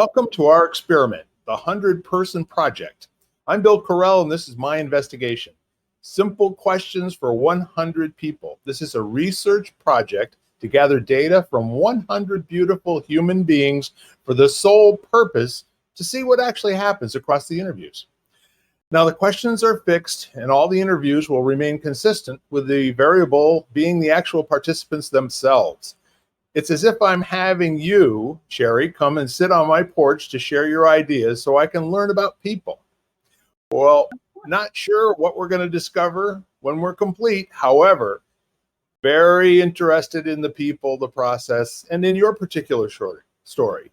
Welcome to our experiment, the 100-Person Project. I'm Bill Carell, and this is my investigation. Simple questions for 100 people. This is a research project to gather data from 100 beautiful human beings for the sole purpose to see what actually happens across the interviews. Now, the questions are fixed, and all the interviews will remain consistent, with the variable being the actual participants themselves. It's as if I'm having you, Sherry, come and sit on my porch to share your ideas so I can learn about people. Well, not sure what we're going to discover when we're complete. However, very interested in the people, the process, and in your particular story.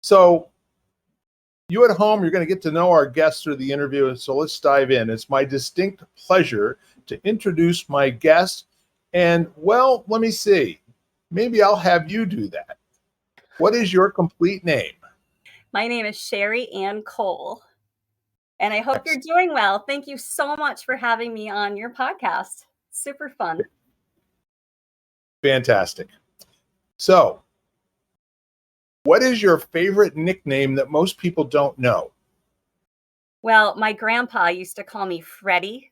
So you at home, you're going to get to know our guests through the interview. So let's dive in. It's my distinct pleasure to introduce my guest. And, well, let me see. Maybe I'll have you do that. What is your complete name? My name is Sherry Ann Cole, and I hope you're doing well. Thank you so much for having me on your podcast. Super fun. Fantastic. So, what is your favorite nickname that most people don't know? Well, my grandpa used to call me Freddie,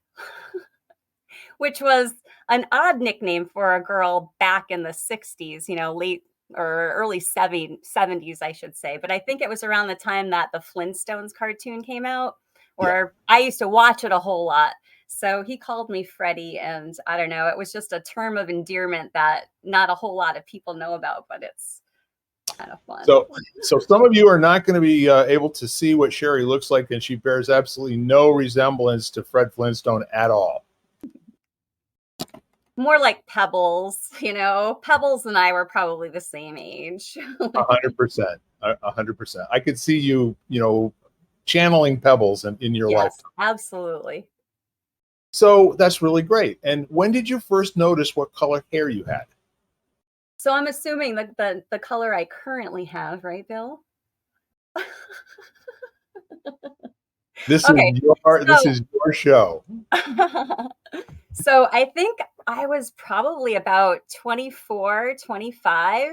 which was an odd nickname for a girl back in the 60s, late or early 70s, I should say. But I think it was around the time that the Flintstones cartoon came out, or I used to watch it a whole lot. So he called me Freddie, and I don't know, it was just a term of endearment that not a whole lot of people know about, but it's kind of fun. So some of you are not going to be able to see what Sherry looks like, and she bears absolutely no resemblance to Fred Flintstone at all. More like Pebbles, Pebbles and I were probably the same age. 100%. 100%. I could see you, channeling Pebbles in your lifetime. Absolutely. So that's really great. And when did you first notice what color hair you had? So I'm assuming the color I currently have, right, Bill? This is your show. So I think I was probably about 24, 25,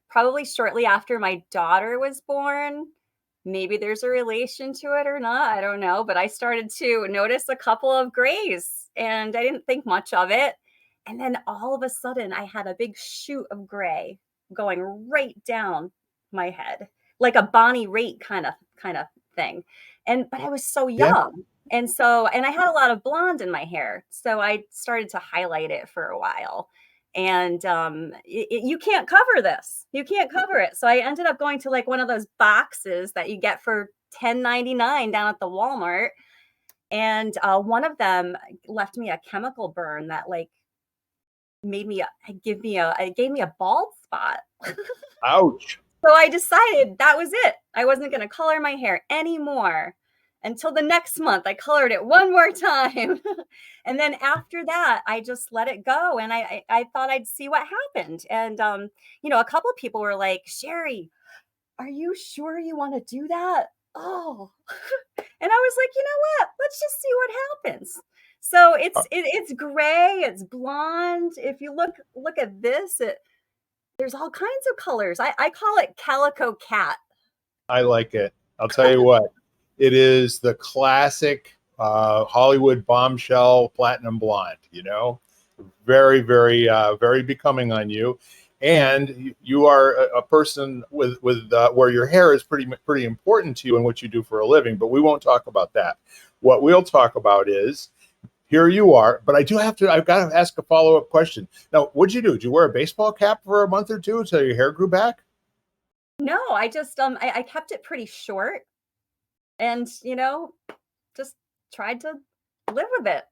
probably shortly after my daughter was born. Maybe there's a relation to it or not, I don't know. But I started to notice a couple of grays, and I didn't think much of it. And then all of a sudden, I had a big shoot of gray going right down my head, like a Bonnie Raitt kind of thing. But I was so young. Yeah. And I had a lot of blonde in my hair. So I started to highlight it for a while. And you can't cover this. You can't cover it. So I ended up going to like one of those boxes that you get for $10.99 down at the Walmart. And one of them left me a chemical burn that like gave me a bald spot. Ouch. So I decided that was it. I wasn't going to color my hair anymore until the next month. I colored it one more time. And then after that, I just let it go. And I thought I'd see what happened. And, a couple of people were like, Sherry, are you sure you want to do that? Oh, and I was like, you know what? Let's just see what happens. So it's gray, it's blonde. If you look at this, there's all kinds of colors. I call it Calico Cat. I like it. I'll tell you what, it is the classic Hollywood bombshell platinum blonde, very, very, very becoming on you. And you are a person with where your hair is pretty important to you and what you do for a living, but we won't talk about that. What we'll talk about is, here you are, but I've got to ask a follow-up question. Now, what'd you do? Did you wear a baseball cap for a month or two until your hair grew back? No, I just, I kept it pretty short and, just tried to live with it,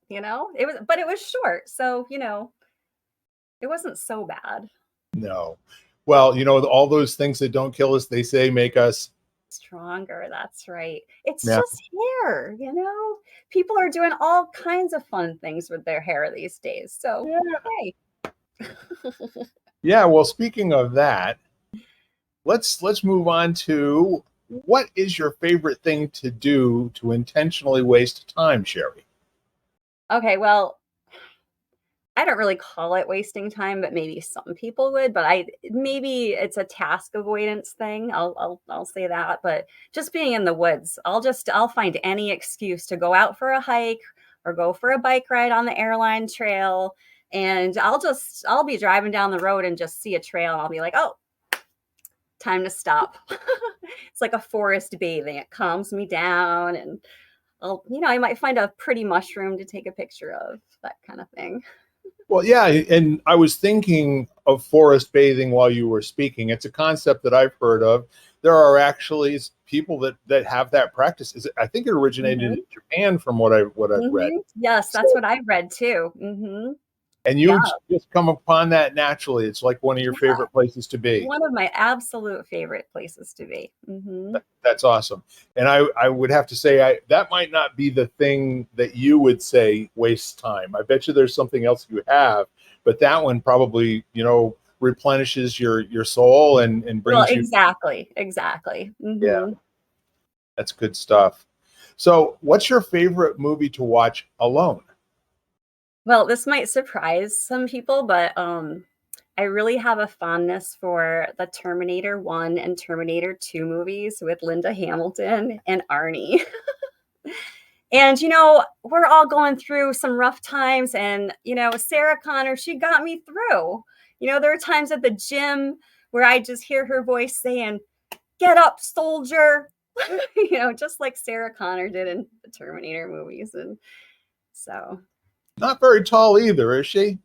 but it was short. So, it wasn't so bad. No. Well, all those things that don't kill us, they say, make us stronger. That's right. It's just hair, people are doing all kinds of fun things with their hair these days. So, hey. Yeah. Well, speaking of that, let's move on to, what is your favorite thing to do to intentionally waste time, Sherry? Okay. Well, I don't really call it wasting time, but maybe some people would, but I maybe it's a task avoidance thing. I'll say that, but just being in the woods, I'll find any excuse to go out for a hike or go for a bike ride on the airline trail, and I'll be driving down the road and just see a trail and I'll be like, "Oh, time to stop." It's like a forest bathing. It calms me down, and I might find a pretty mushroom to take a picture of, that kind of thing. Well, yeah, and I was thinking of forest bathing while you were speaking. It's a concept that I've heard of. There are actually people that have that practice. I think it originated Mhm. in Japan, from what I've read. Mhm. Yes, that's So, what I've read too. Mhm. and Yeah, you just come upon that naturally. It's like one of your yeah. favorite places to be. One of my absolute favorite places to be. Mhm. That's awesome. And I would have to say that might not be the thing that you would say wastes time. I bet you there's something else you have, but that one probably, replenishes your soul and Well, brings you. exactly, exactly. Yeah, Mhm. that's good stuff. So, what's your favorite movie to watch alone? Well, this might surprise some people, but, I really have a fondness for the Terminator 1 and Terminator 2 movies with Linda Hamilton and Arnie. And, we're all going through some rough times, and, Sarah Connor, she got me through. There are times at the gym where I just hear her voice saying, "Get up, soldier." Just like Sarah Connor did in the Terminator movies. And so, Not very tall either, is she?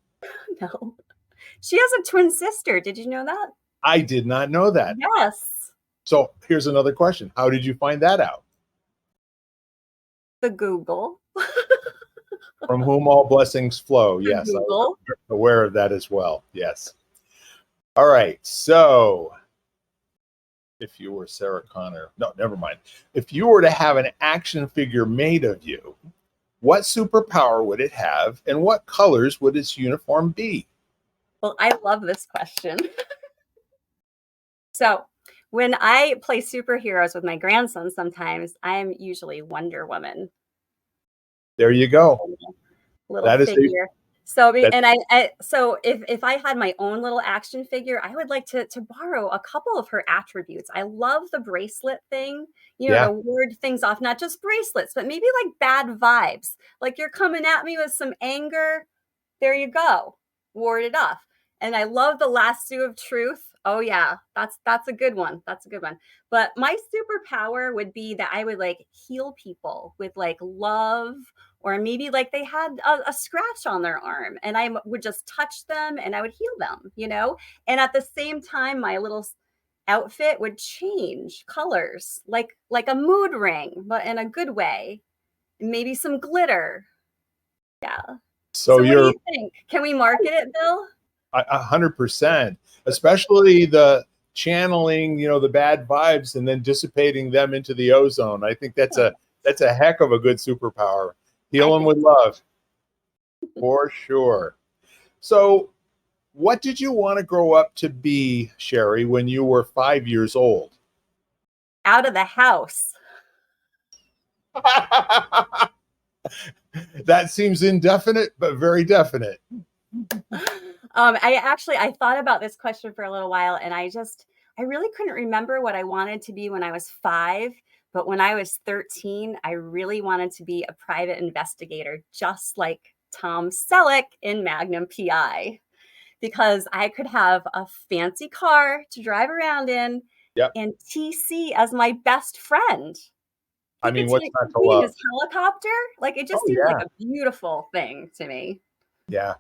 no. She has a twin sister. Did you know that? I did not know that. Yes. So, here's another question. How did you find that out? The Google. From whom all blessings flow. The Yes, I'm Google. aware of that as well. Yes. All right. So, if you were Sarah Connor, no, never mind. If you were to have an action figure made of you, what superpower would it have, and what colors would its uniform be? Well, I love this question. So, when I play superheroes with my grandson sometimes, I'm usually Wonder Woman. There you go. Little That is a figure. So, that so if I had my own little action figure, I would like to borrow a couple of her attributes. I love the bracelet thing, yeah. to ward things off, not just bracelets, but maybe like bad vibes. Like you're coming at me with some anger, there you go. Ward it off. And I love the lasso of truth. Oh yeah, that's a good one. That's a good one. But my superpower would be that I would like heal people with like love, or maybe like they had a scratch on their arm and I would just touch them and I would heal them. And at the same time, my little outfit would change colors, like a mood ring, but in a good way. Maybe some glitter. Yeah. So So what do you're you think? Can we market it, Bill? 100%, especially the channeling, the bad vibes and then dissipating them into the ozone. I think that's a heck of a good superpower. I Healing think with love, for sure. So, what did you want to grow up to be, Sherry, when you were 5 years old? out of the house. That seems indefinite, but very definite. I thought about this question for a little while, and I really couldn't remember what I wanted to be when I was 5. But when I was 13, I really wanted to be a private investigator, just like Tom Selleck in Magnum PI, because I could have a fancy car to drive around in Yep. and TC as my best friend. I He could mean, what's take not to me in love? his helicopter. Like, it just Oh, seemed like yeah. a beautiful thing to me. Yeah.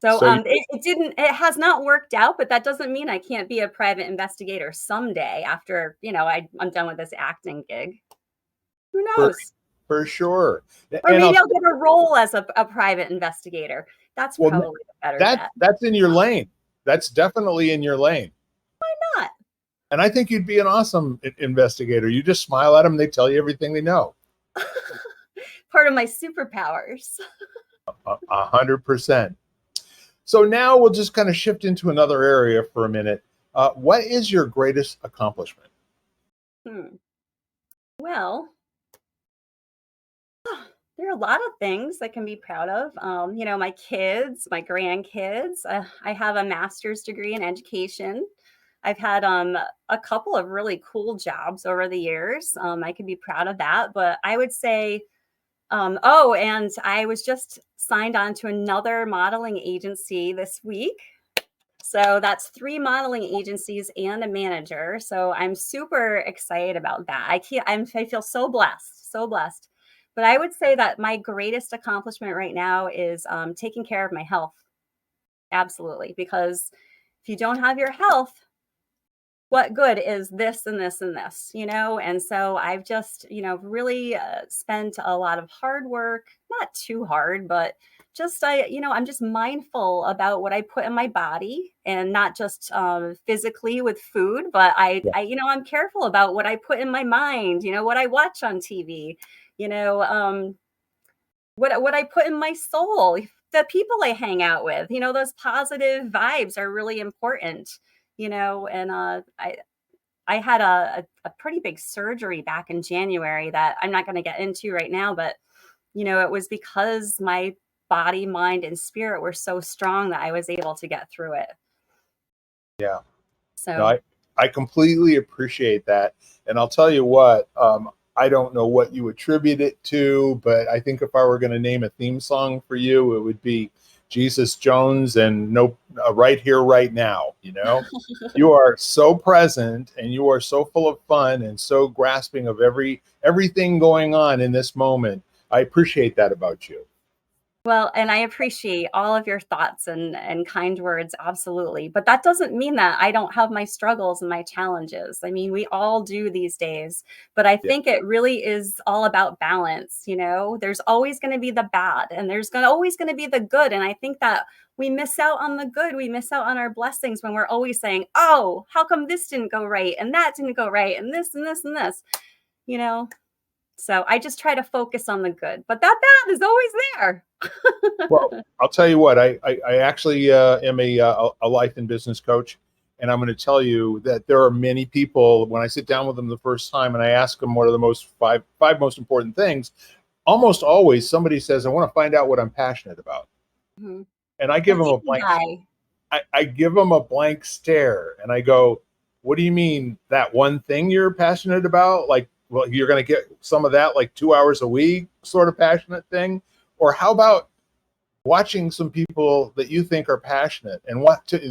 So, So, it has not worked out, but that doesn't mean I can't be a private investigator someday after, I'm done with this acting gig. Who for, knows? for sure. Or And maybe I'll get a role as a private investigator. That's well, probably the better that bet. that's in your lane. That's definitely in your lane. Not. And I think you'd be an awesome investigator. You just smile at them, they tell you everything they know. Part of my superpowers. 100%. So now we'll just kind of shift into another area for a minute. What is your greatest accomplishment? Hmm. Well, there there are a lot of things I can be proud of. My kids, my grandkids. I have a master's degree in education. I've had a couple of really cool jobs over the years. I can be proud of that. But I would say, oh, and I was just signed on to another modeling agency this week. So that's 3 modeling agencies and a manager. So I'm super excited about that. I feel so blessed, so blessed. But I would say that my greatest accomplishment right now is taking care of my health. Absolutely. Because if you don't have your health, what good is this and this and this, you know? And so I've just, really spent a lot of hard work, not too hard, but I'm just mindful about what I put in my body, and not just physically with food, but Yeah. I'm careful about what I put in my mind, what I watch on TV, you know, what I put in my soul, the people I hang out with, those positive vibes are really important, and I had a pretty big surgery back in January that I'm not going to get into right now, but it was because my body, mind, and spirit were so strong that I was able to get through it. Yeah. No, So, I completely appreciate that. And I'll tell you what, I don't know what you attribute it to, but I think if I were going to name a theme song for you, it would be Jesus Jones and no, right here, right now. You are so present and you are so full of fun and so grasping of everything going on in this moment. I appreciate that about you. well, and I appreciate all of your thoughts and kind words, absolutely. But that doesn't mean that I don't have my struggles and my challenges. I mean, we all do these days, but I Yeah. think it really is all about balance. There's always going to be the bad, and always going to be the good. And I think that we miss out on the good. We miss out on our blessings when we're always saying, "Oh, how come this didn't go right, and that didn't go right, and this and this and this," you know. So I just try to focus on the good, but that bad is always there. Well, I'll tell you what, I actually am a life and business coach. And I'm going to tell you that there are many people, when I sit down with them the first time and I ask them what are the five most important things, almost always somebody says, I want to find out what I'm passionate about. Mhm. And I give That's them a easy blank, guy. I give them a blank stare and I go, what do you mean that one thing you're passionate about? Like, well, you're going to get some of that like 2 hours a week sort of passionate thing? Or how about watching some people that you think are passionate and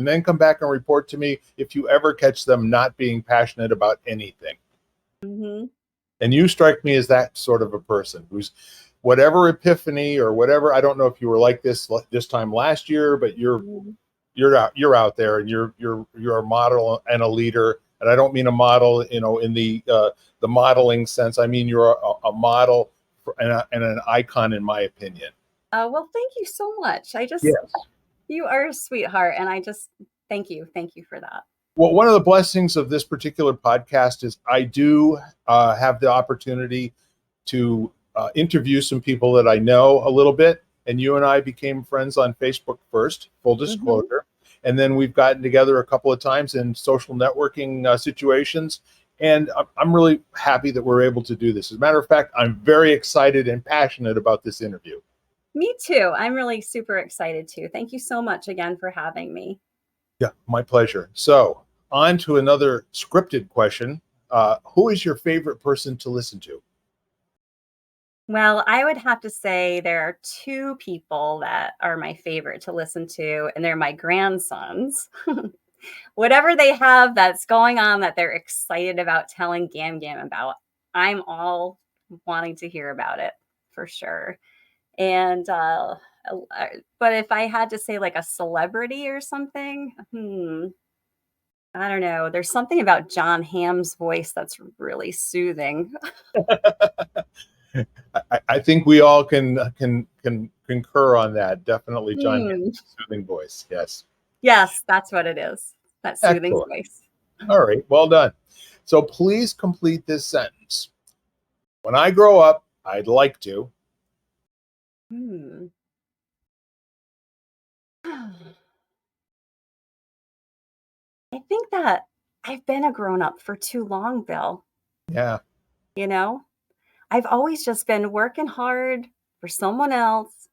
then come back and report to me if you ever catch them not being passionate about anything. Mhm. And you strike me as that sort of a person who's whatever epiphany or whatever. I don't know if you were like this time last year, but Mhm. you're out there and you're a model and a leader. And I don't mean a model, in the modeling sense. I mean you're a model and an icon, in my opinion. Well, thank you so much. Yes. You are a sweetheart, and I just thank you for that. Well, one of the blessings of this particular podcast is I do have the opportunity to interview some people that I know a little bit. And you and I became friends on Facebook first, full Mhm. disclosure. And then we've gotten together a couple of times in social networking situations. And I'm really happy that we're able to do this. As a matter of fact, I'm very excited and passionate about this interview. Me too. I'm really super excited too. Thank you so much again for having me. Yeah, my pleasure. So, on to another scripted question. Who is your favorite person to listen to? Well, I would have to say there are 2 people that are my favorite to listen to, and they're my grandsons. Whatever they have that's going on that they're excited about telling Gam Gam about, I'm all wanting to hear about it for sure. And but if I had to say like a celebrity or something, I don't know. There's something about John Hamm's voice that's really soothing. I think we all can concur on that. Definitely, John Hmm. Hammond's soothing voice. Yes, Yes, that's what it is. That soothing excellent. voice. All right, well done. So please complete this sentence. When I grow up, I'd like to. Hmm. I think that I've been a grown up for too long, Bill. Yeah, You know, I've always just been working hard, for someone else.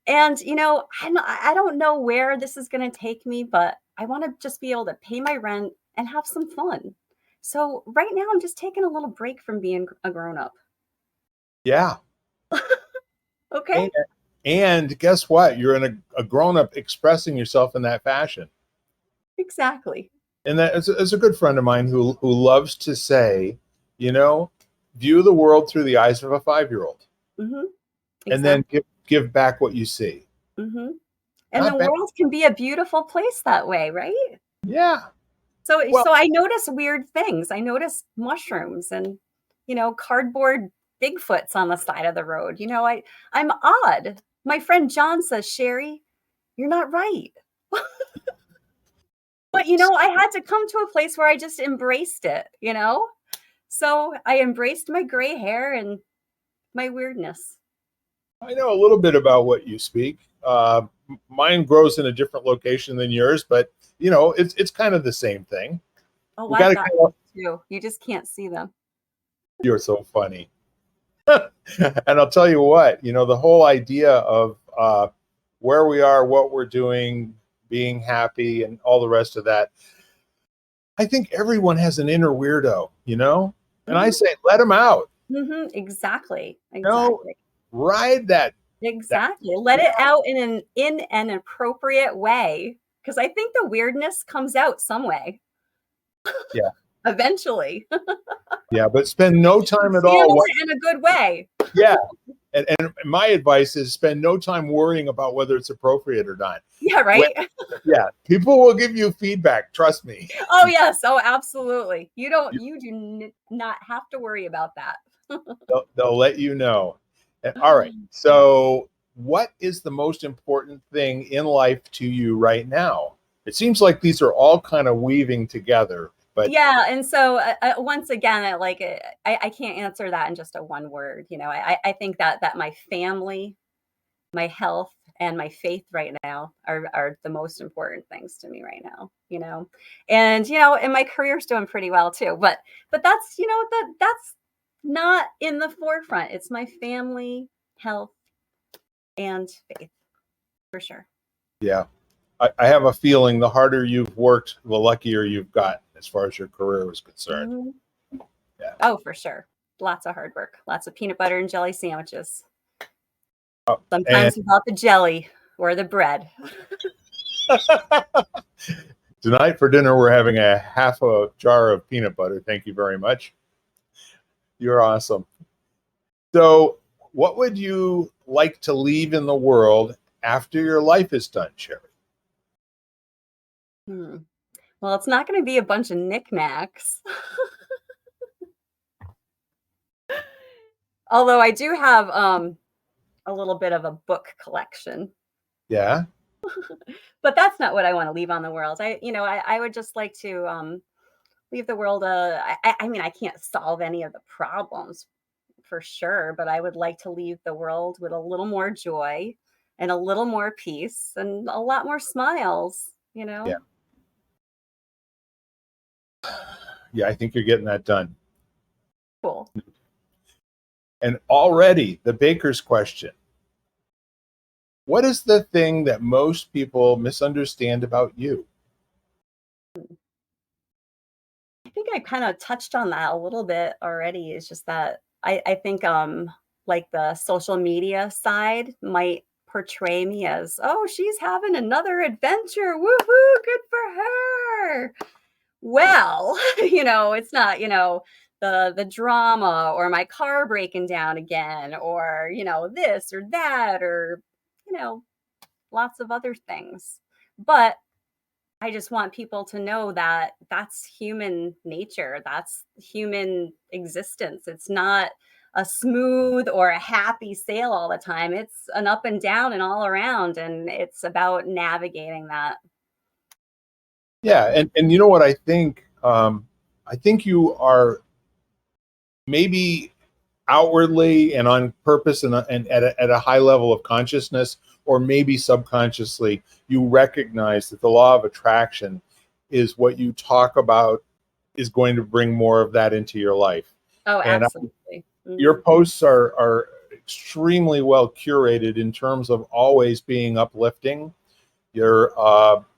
And, I don't know where this is going to take me, but I want to just be able to pay my rent and have some fun. So right now, I'm just taking a little break from being a grown up. Yeah. Okay. And guess what? You're a grown up expressing yourself in that fashion. Exactly. And that is a good friend of mine who loves to say, view the world through the eyes of a 5-year-old, Hmm. and then Exactly. give back what you see. Hmm. And the Not bad. world can be a beautiful place that way, right? Yeah. So Well, so I notice weird things. I notice mushrooms and, cardboard Bigfoots on the side of the road. I'm odd. My friend John says, "Sherry, you're not right." But, I had to come to a place where I just embraced it. So I embraced my gray hair and my weirdness. I know a little bit about what you speak. Mine grows in a different location than yours, but it's kind of the same thing. Oh, We got I've to got kind of. too. You just can't see them. You're so funny. And I'll tell you what, the whole idea of where we are, what we're doing, being happy, and all the rest of that. I think everyone has an inner weirdo. And I Mhm, say, let them out. mhm, exactly, No, exactly, ride that. exactly. Let it out in an appropriate way, because I think the weirdness comes out some way, Yeah, eventually. yeah, but spend no time at all. Channel it in a good way. Yeah, and my advice is spend no time worrying about whether it's appropriate or not. Yeah, When, right? yeah, people will give you feedback. Trust me. Oh, yes. Oh, absolutely. You do not have to worry about that. They'll let you know. All right. So, what is the most important thing in life to you right now? It seems like these are all kind of weaving together, but Yeah, and so, once again, I can't answer that in just a one word. I think that my family, my health, and my faith right now are the most important things to me right now. And my career's doing pretty well too. But that's not in the forefront. It's my family, health, and faith for sure. yeah, I have a feeling the harder you've worked, the luckier you've gotten as far as your career is concerned. Mhm. Yeah. Oh, for sure. Lots of hard work, lots of peanut butter and jelly sandwiches. And Sometimes without the jelly or the bread. tonight for dinner, we're having a half a jar of peanut butter. Thank you very much. You're awesome. So, what would you like to leave in the world after your life is done, Sherry? Hmm. Well, it's not gonna be a bunch of knickknacks. Although I do have, a little bit of a book collection, Yeah. but that's not what I wanna leave on the world. I would just like to, leave the world, I mean, I can't solve any of the problems for sure, but I would like to leave the world with a little more joy and a little more peace and a lot more smiles, you Yeah. know? Yeah. I think you're getting that done. Cool. And already the baker's question. What is the thing that most people misunderstand about you? I think I kind of touched on that a little bit already. It's just that I think like the social media side might portray me as, oh, she's having another adventure. Woohoo, good for her. Well, it's not, the drama or my car breaking down again or, this or that or, you know, lots of other things. But I just want people to know that that's human nature. That's human existence. It's not a smooth or a happy sail all the time. It's an up and down and all around. And it's about navigating that. Yeah, and you know what I think? I think you are maybe outwardly and on purpose and at a high level of consciousness, or maybe subconsciously, you recognize that the law of attraction is what you talk about is going to bring more of that into your life. Oh, And absolutely. Your Mhm. posts are extremely well curated in terms of always being uplifting. Your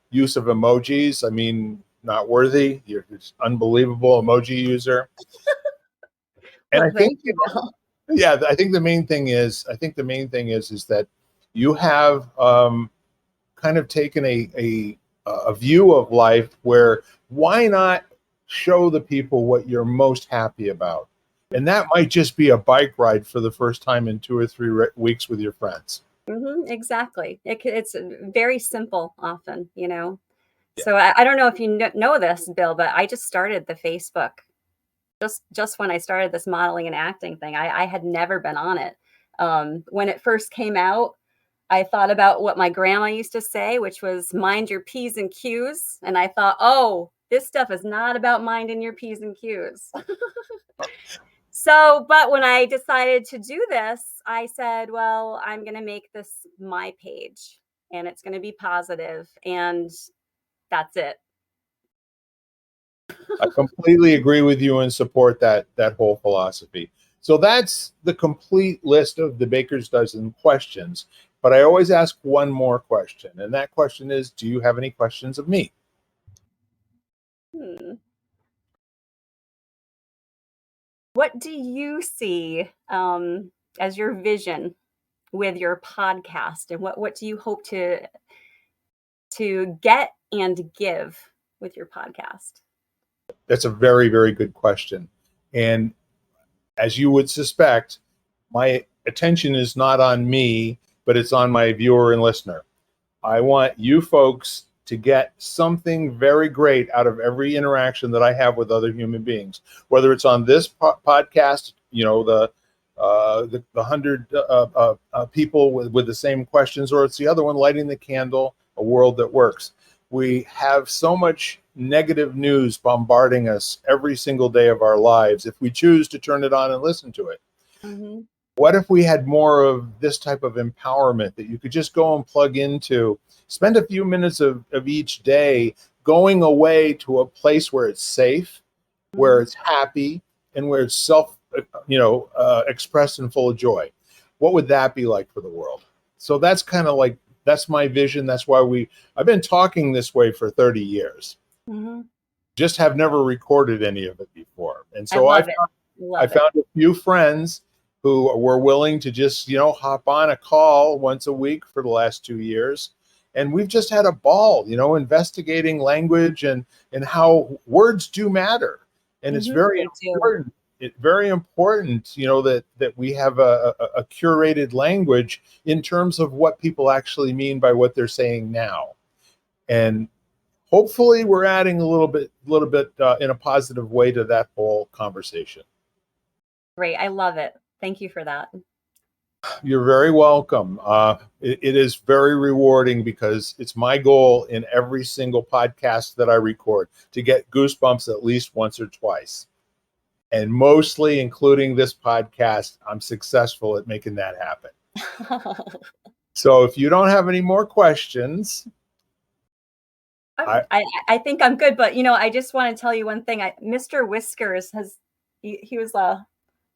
use of emojis, I mean, not worthy. You're just unbelievable emoji user. And I Well, think, thank you, Bill. yeah, I think the main thing is that you have kind of taken a view of life where why not show the people what you're most happy about, and that might just be a bike ride for the first time in 2 or 3 weeks with your friends. Exactly. It's very simple often, you know. Yeah. So I don't know if you know this, Bill, but I just started the Facebook just when I started this modeling and acting thing. I had never been on it. When it first came out, I thought about what my grandma used to say, which was mind your P's and Q's. And I thought, oh, this stuff is not about minding your P's and Q's. So, but when I decided to do this, I said, well, I'm going to make this my page and it's going to be positive, and that's it. I completely agree with you and support that whole philosophy. So that's the complete list of the Baker's Dozen questions. But I always ask one more question, and that question is, do you have any questions of me? Hmm. What do you see as your vision with your podcast, and what do you hope to get and give with your podcast? That's a very, very good question. And as you would suspect, my attention is not on me, but it's on my viewer and listener. I want you folks to get something very great out of every interaction that I have with other human beings, whether it's on this podcast, the 100 people with the same questions, or it's the other one, lighting the candle, a world that works. We have so much negative news bombarding us every single day of our lives if we choose to turn it on and listen to it. Mhm. What if we had more of this type of empowerment that you could just go and plug into, spend a few minutes of each day going away to a place where it's safe, where Mhm. it's happy, and where it's expressed and full of joy? What would that be like for the world? So that's kind of like, that's my vision. That's why I've been talking this way for 30 years, Mhm. just have never recorded any of it before. And I so love it. I Love it. found a few friends who were willing to just, hop on a call once a week for the last 2 years. And we've just had a ball, investigating language and how words do matter. And it's very They do. important. Very important, that we have a curated language in terms of what people actually mean by what they're saying now. And hopefully we're adding a little bit in a positive way to that whole conversation. Great. I love it. Thank you for that. You're very welcome. It is very rewarding because it's my goal in every single podcast that I record to get goosebumps at least once or twice. And mostly, including this podcast, I'm successful at making that happen. So if you don't have any more questions, I, I think I'm good, but I just want to tell you one thing. Mr. Whiskers he was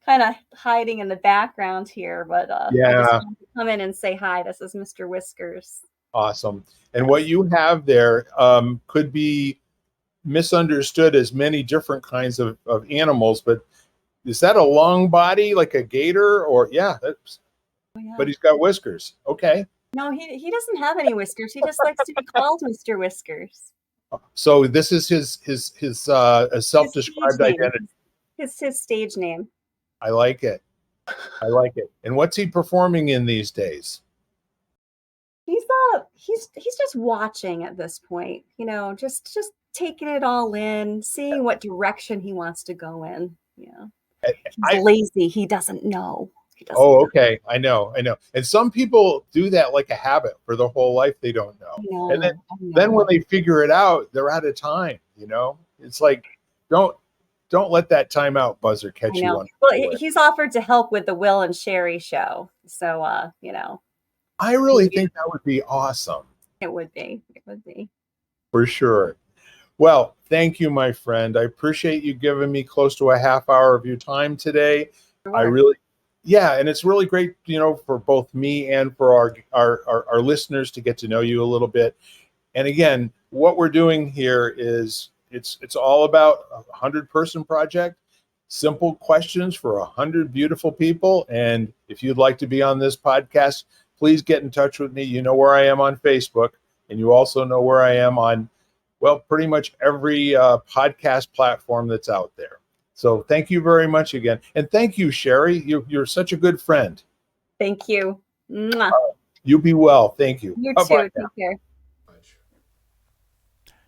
kind of hiding in the background here, but I just yeah, wanted to come in and say hi. This is Mr. Whiskers. awesome. And what Yes. you have there could be misunderstood as many different kinds of animals, but is that a long body like a gator? Or yeah, Oh but yeah. he's got whiskers. Okay. No, he doesn't have any whiskers. He just likes to be called Mr. Whiskers. So this is his a His stage self-described name. identity. His stage name. I like it. I like it. And what's he performing in these days? He's he's just watching at this point, just taking it all in, seeing what direction he wants to go in. Yeah. He's I lazy. He doesn't know. He doesn't Oh, know. okay. I know. I know. And some people do that like a habit for their whole life. They don't know. I And then know. I then when know. they figure it out, they're out of time. It's like don't don't let that timeout buzzer I catch you know. Well, unaware. he's offered to help with the Will and Sherry show. So, I really maybe think that would be awesome. it would be. It would be. For sure. Well, thank you, my friend. I appreciate you giving me close to a half hour of your time today. I really, yeah, and it's really great, for both me and for our listeners to get to know you a little bit. And again, what we're doing here is it's all about a 100-person project, simple questions for 100 beautiful people. And if you'd like to be on this podcast, please get in touch with me. You know where I am on Facebook, and you also know where I am on, well, pretty much every podcast platform that's out there. So thank you very much again. And thank you, Sherry. You're such a good friend. Thank you. Mwah. You be well. Thank you. You Bye-bye too. Take care.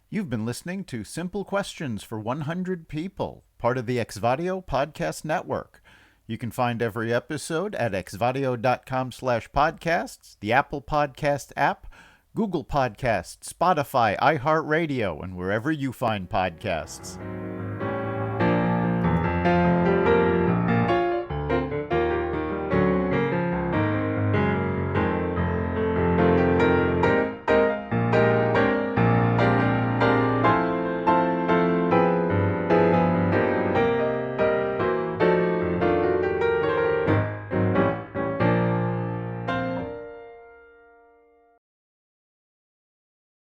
You've been listening to Simple Questions for 100 People, part of the Exvadio Podcast Network. You can find every episode at exvadio.com/podcasts, the Apple Podcast app, Google Podcasts, Spotify, iHeartRadio, and wherever you find podcasts.